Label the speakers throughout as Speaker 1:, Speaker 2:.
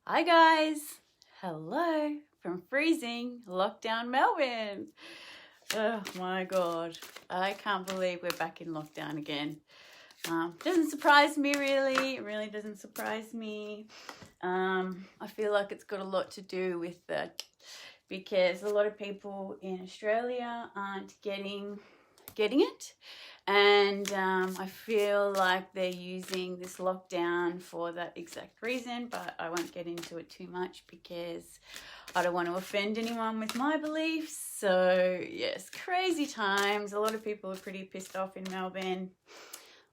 Speaker 1: Hi guys, hello from freezing lockdown Melbourne. Oh my god, I can't believe we're back in lockdown again. Doesn't surprise me really, it really doesn't surprise me. I feel like it's got a lot to do with that because a lot of people in Australia aren't getting it, and I feel like they're using this lockdown for that exact reason, but I won't get into it too much because I don't want to offend anyone with my beliefs. So yes, crazy times. A lot of people are pretty pissed off in Melbourne.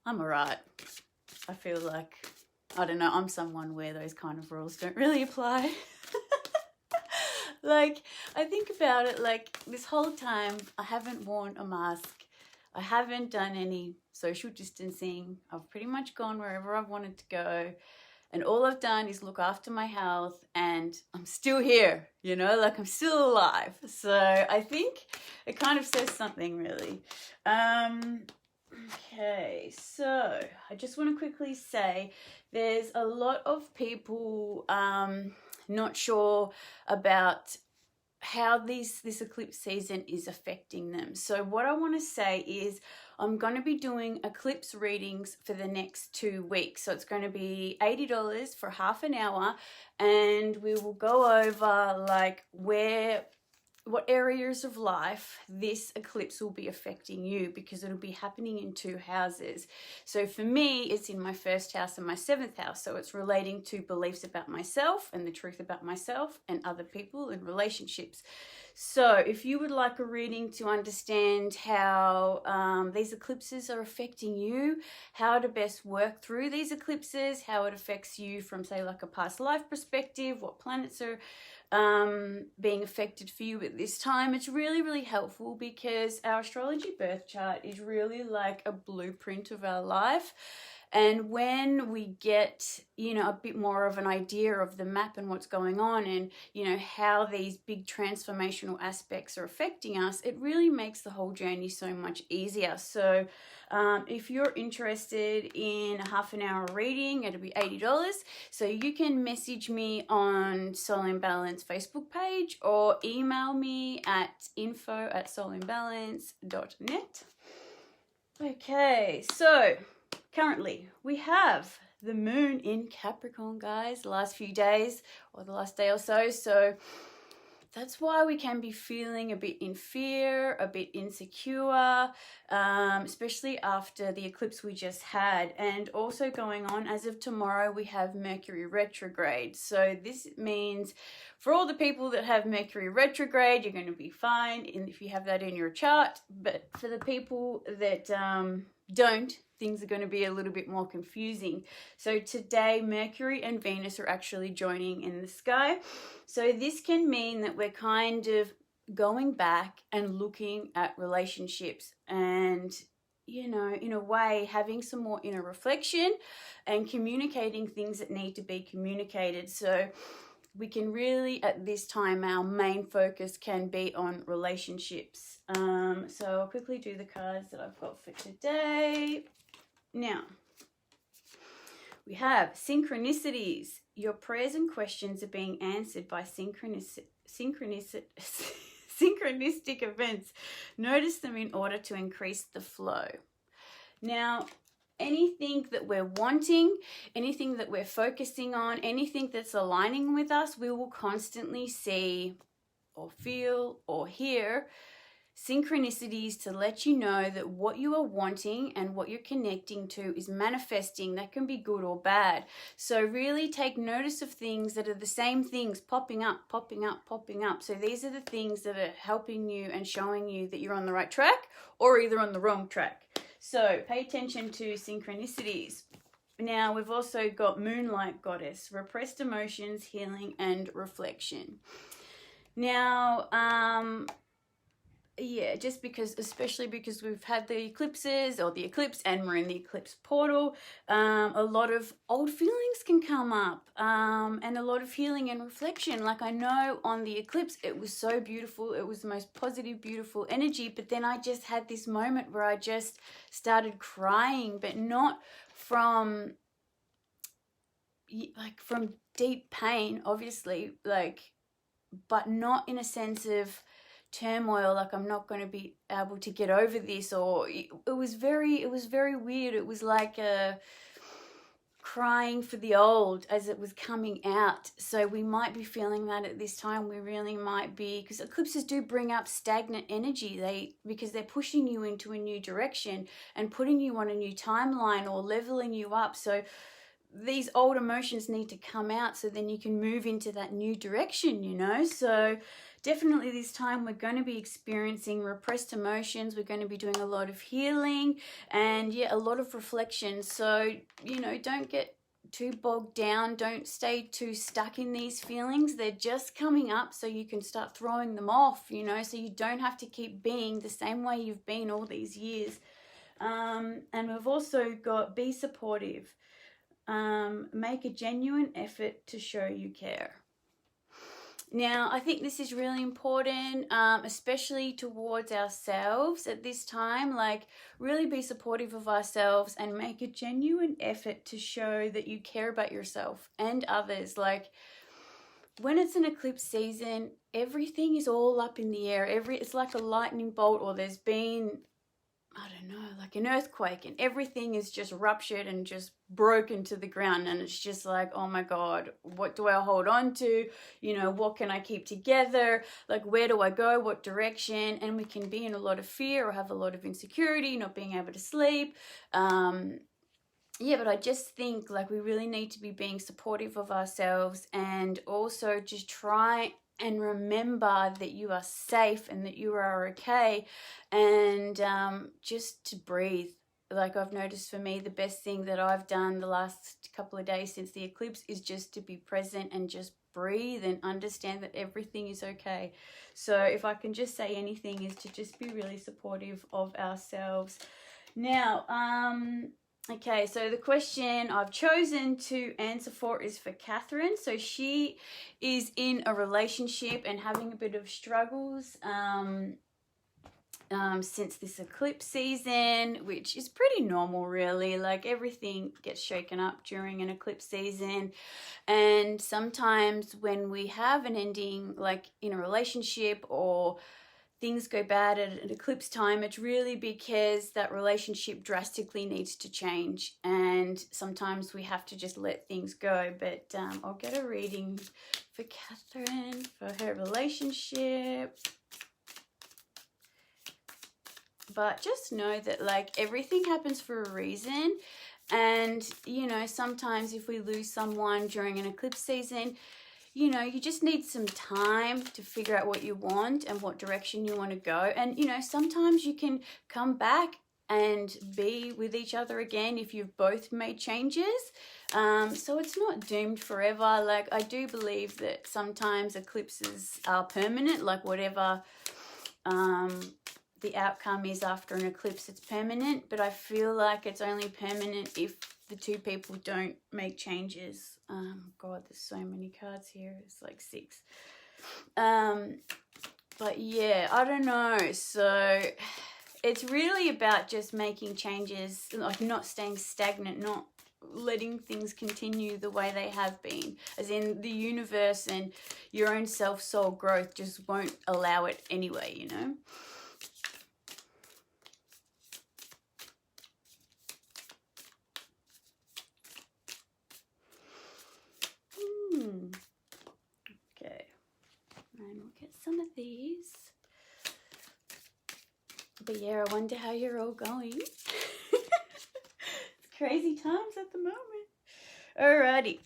Speaker 1: I'm alright. I feel like, I don't know, I'm someone where those kind of rules don't really apply. Like, I think about it, like, this whole time I haven't worn a mask. I haven't done any social distancing. I've pretty much gone wherever I've wanted to go. And all I've done is look after my health, and I'm still here, like I'm still alive. So I think it kind of says something, really. Okay, so I just want to quickly say there's a lot of people not sure about how this eclipse season is affecting them. So what I want to say is I'm going to be doing eclipse readings for the next 2 weeks. So it's going to be $80 for half an hour, and we will go over like what areas of life this eclipse will be affecting you, because it'll be happening in 2 houses. So for me, it's in my 1st house and my 7th house. So it's relating to beliefs about myself and the truth about myself and other people and relationships. So if you would like a reading to understand how these eclipses are affecting you, how to best work through these eclipses, how it affects you from, say, like a past life perspective, what planets are being affected for you at this time, it's really, really helpful, because our astrology birth chart is really like a blueprint of our life. And when we get, a bit more of an idea of the map and what's going on, and, how these big transformational aspects are affecting us, it really makes the whole journey so much easier. So if you're interested in a half an hour reading, it'll be $80. So you can message me on Soul in Balance Facebook page, or email me at info@soulinbalance.net. Okay, so currently we have the moon in Capricorn, guys, the last few days, or the last day or so. So that's why we can be feeling a bit in fear, a bit insecure, especially after the eclipse we just had. And also going on, as of tomorrow, we have Mercury retrograde. So this means for all the people that have Mercury retrograde, you're going to be fine if you have that in your chart. But for the people that don't, things are going to be a little bit more confusing. So today, Mercury and Venus are actually joining in the sky. So this can mean that we're kind of going back and looking at relationships, and, in a way, having some more inner reflection and communicating things that need to be communicated. So we can really, at this time, our main focus can be on relationships. So I'll quickly do the cards that I've got for today. Now, we have synchronicities. Your prayers and questions are being answered by synchronistic events. Notice them in order to increase the flow. Now, anything that we're wanting, anything that we're focusing on, anything that's aligning with us, we will constantly see or feel or hear synchronicities to let you know that what you are wanting and what you're connecting to is manifesting. That can be good or bad. So really take notice of things that are the same things popping up. So these are the things that are helping you and showing you that you're on the right track or either on the wrong track. So pay attention to synchronicities. Now, we've also got Moonlight Goddess, repressed emotions, healing, and reflection. Now, especially because we've had the eclipses or the eclipse, and we're in the eclipse portal, a lot of old feelings can come up, and a lot of healing and reflection. Like, I know on the eclipse, it was so beautiful. It was the most positive, beautiful energy. But then I just had this moment where I just started crying, but not from, like from deep pain, obviously, like, but not in a sense of turmoil, like I'm not going to be able to get over this, or it was very weird. It was like a crying for the old as it was coming out. So we might be feeling that at this time. We really might be, because eclipses do bring up stagnant energy, because they're pushing you into a new direction and putting you on a new timeline or leveling you up. So these old emotions need to come out so then you can move into that new direction, you know. So definitely this time we're going to be experiencing repressed emotions. We're going to be doing a lot of healing and a lot of reflection. So, you know, don't get too bogged down. Don't stay too stuck in these feelings. They're just coming up so you can start throwing them off, you know, so you don't have to keep being the same way you've been all these years. And we've also got be supportive. Make a genuine effort to show you care. Now, I think this is really important, especially towards ourselves at this time. Like, really be supportive of ourselves and make a genuine effort to show that you care about yourself and others. Like, when it's an eclipse season, everything is all up in the air. It's like a lightning bolt, or there's been, I don't know, like an earthquake, and everything is just ruptured and just broken to the ground. And it's just like, oh my God, what do I hold on to? You know, what can I keep together? Like, where do I go? What direction? And we can be in a lot of fear or have a lot of insecurity, not being able to sleep. But I just think like we really need to be being supportive of ourselves, and also just try and remember that you are safe and that you are okay, and just to breathe. Like, I've noticed for me, the best thing that I've done the last couple of days since the eclipse is just to be present and just breathe and understand that everything is okay. So if I can just say anything, is to just be really supportive of ourselves. Now, okay, so the question I've chosen to answer for is for Catherine. So she is in a relationship and having a bit of struggles since this eclipse season, which is pretty normal, really. Like, everything gets shaken up during an eclipse season. And sometimes when we have an ending, like in a relationship, or things go bad at an eclipse time, it's really because that relationship drastically needs to change, and sometimes we have to just let things go. But I'll get a reading for Catherine for her relationship. But just know that, like, everything happens for a reason. And, you know, sometimes if we lose someone during an eclipse season, you know, you just need some time to figure out what you want and what direction you want to go. And, you know, sometimes you can come back and be with each other again if you've both made changes. So it's not doomed forever. Like, I do believe that sometimes eclipses are permanent, like whatever the outcome is after an eclipse, it's permanent. But I feel like it's only permanent if the two people don't make changes. God, there's so many cards here. It's like 6. But yeah, I don't know. So it's really about just making changes, like not staying stagnant, not letting things continue the way they have been, as in the universe and your own soul growth just won't allow it anyway, you know. Okay, and we'll get some of these. But yeah, I wonder how you're all going. It's crazy times at the moment. Alrighty.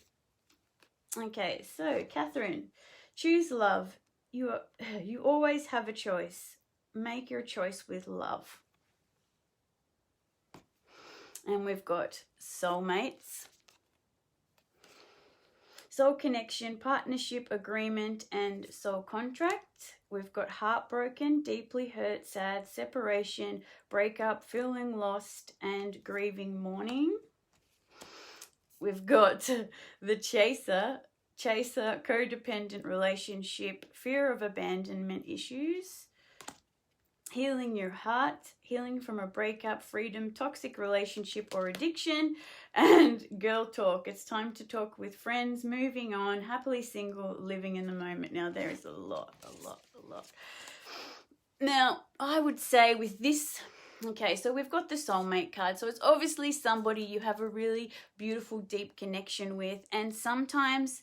Speaker 1: Okay, so Catherine, choose love. You always have a choice. Make your choice with love. And we've got soulmates, soul connection, partnership, agreement, and soul contract. We've got heartbroken, deeply hurt, sad, separation, breakup, feeling lost, and grieving, mourning. We've got the chaser, codependent relationship, fear of abandonment issues, healing your heart, healing from a breakup, freedom, toxic relationship or addiction, and girl talk. It's time to talk with friends, moving on, happily single, living in the moment. Now, there is a lot. Now, I would say with this, okay, so we've got the soulmate card. So it's obviously somebody you have a really beautiful, deep connection with. And sometimes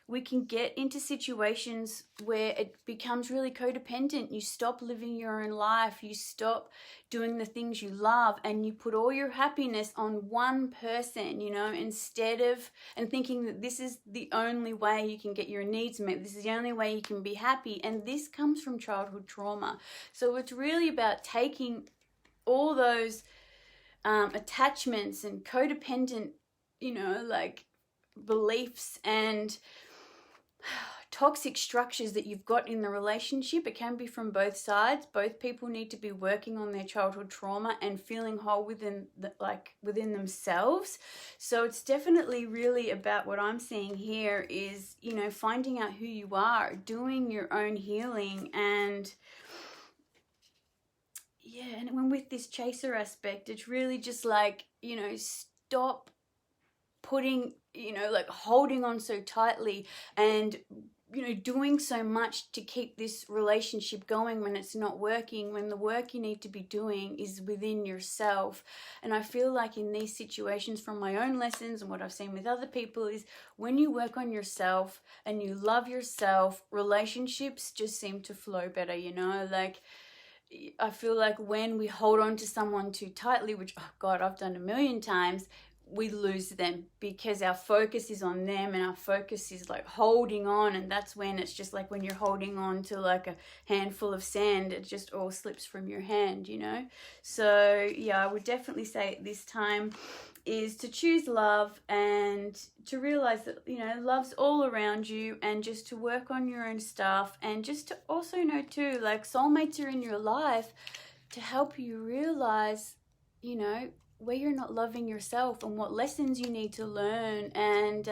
Speaker 1: we can get into situations where it becomes really codependent. You stop living your own life. You stop doing the things you love, and you put all your happiness on one person, you know, instead of, and thinking that this is the only way you can get your needs met. This is the only way you can be happy. And this comes from childhood trauma. So it's really about taking all those attachments and codependent, you know, like beliefs and toxic structures that you've got in the relationship. It can be from both sides. Both people need to be working on their childhood trauma and feeling whole within themselves. So it's definitely really about what I'm seeing here is, you know, finding out who you are, doing your own healing. And yeah, and when with this chaser aspect, it's really just like, you know, stop putting, you know, like holding on so tightly and, you know, doing so much to keep this relationship going when it's not working, when the work you need to be doing is within yourself. And I feel like in these situations, from my own lessons and what I've seen with other people, is when you work on yourself and you love yourself, relationships just seem to flow better, you know. Like, I feel like when we hold on to someone too tightly, which, oh God, I've done a million times, we lose them because our focus is on them and our focus is like holding on. And that's when it's just like when you're holding on to like a handful of sand, it just all slips from your hand, you know. So yeah, I would definitely say at this time is to choose love and to realize that, you know, love's all around you, and just to work on your own stuff, and just to also know too, like, soulmates are in your life to help you realize, you know, where you're not loving yourself and what lessons you need to learn, and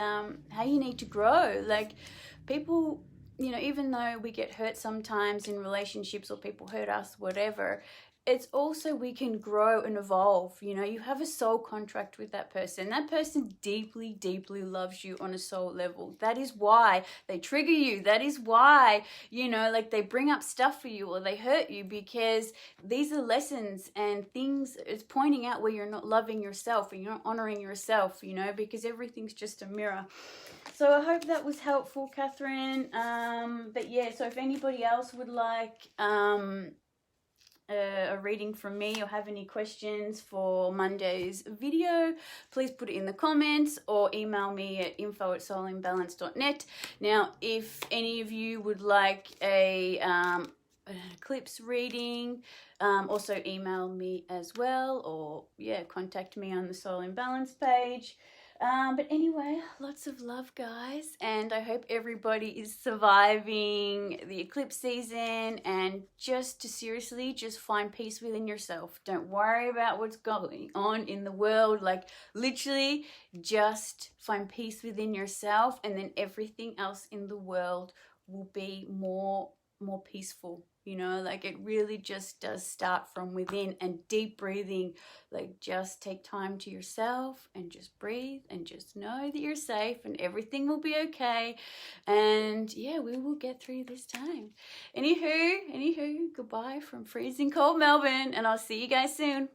Speaker 1: how you need to grow. Like, people, you know, even though we get hurt sometimes in relationships or people hurt us, whatever, it's also we can grow and evolve. You know, you have a soul contract with that person. That person deeply, deeply loves you on a soul level. That is why they trigger you. That is why, you know, like they bring up stuff for you or they hurt you, because these are lessons and things. It's pointing out where you're not loving yourself and you're not honoring yourself, you know, because everything's just a mirror. So I hope that was helpful, Catherine. But yeah, so if anybody else would like a reading from me or have any questions for Monday's video, please put it in the comments or email me at info@soulimbalance.net. Now, if any of you would like an eclipse reading, also email me as well, or yeah, contact me on the Soul in Balance page. But anyway, lots of love, guys, and I hope everybody is surviving the eclipse season, and just to seriously just find peace within yourself. Don't worry about what's going on in the world. Like, literally just find peace within yourself, and then everything else in the world will be more peaceful. You know, like, it really just does start from within. And deep breathing, like, just take time to yourself and just breathe and just know that you're safe and everything will be okay. And yeah, we will get through this time. Anywho, goodbye from freezing cold Melbourne, and I'll see you guys soon.